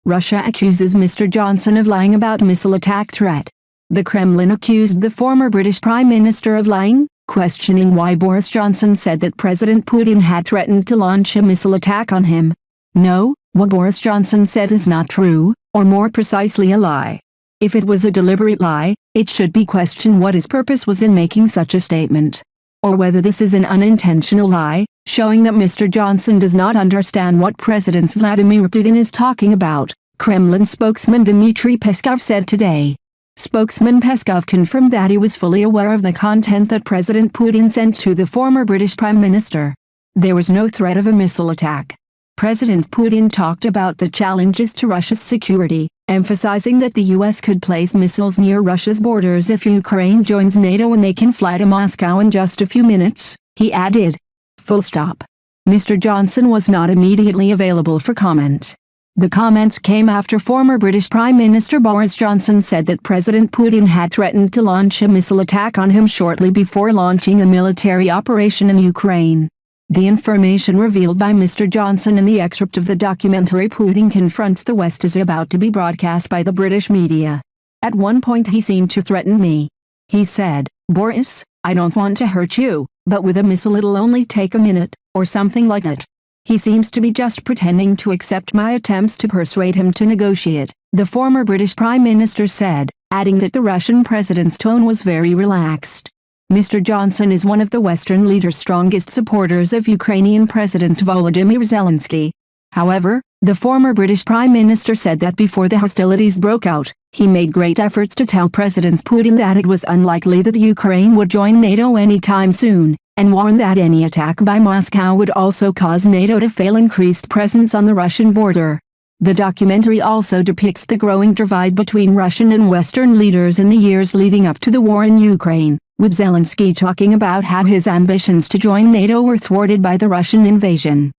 Russia accuses Mr. Johnson of lying about missile attack threat. The Kremlin accused the former British Prime Minister of lying, questioning why Boris Johnson said that President Putin had threatened to launch a missile attack on him. No, what Boris Johnson said is not true, or more precisely a lie. If it was a deliberate lie, it should be questioned what his purpose was in making such a statement. Or whether this is an unintentional lie, showing that Mr. Johnson does not understand what President Vladimir Putin is talking about, Kremlin spokesman Dmitry Peskov said today. Spokesman Peskov confirmed that he was fully aware of the content that President Putin sent to the former British Prime Minister. There was no threat of a missile attack. President Putin talked about the challenges to Russia's security, emphasizing that the U.S. could place missiles near Russia's borders if Ukraine joins NATO and they can fly to Moscow in just a few minutes, he added. Full stop. Mr. Johnson was not immediately available for comment. The comments came after former British Prime Minister Boris Johnson said that President Putin had threatened to launch a missile attack on him shortly before launching a military operation in Ukraine. The information revealed by Mr. Johnson in the excerpt of the documentary Putin Confronts the West is about to be broadcast by the British media. At one point he seemed to threaten me. He said, "Boris, I don't want to hurt you, but with a missile it'll only take a minute," or something like that. He seems to be just pretending to accept my attempts to persuade him to negotiate, the former British Prime Minister said, adding that the Russian president's tone was very relaxed. Mr. Johnson is one of the Western leader's strongest supporters of Ukrainian President Volodymyr Zelensky. However, the former British Prime Minister said that before the hostilities broke out, he made great efforts to tell President Putin that it was unlikely that Ukraine would join NATO anytime soon, and warned that any attack by Moscow would also cause NATO to fail. Increased presence on the Russian border. The documentary also depicts the growing divide between Russian and Western leaders in the years leading up to the war in Ukraine, with Zelensky talking about how his ambitions to join NATO were thwarted by the Russian invasion.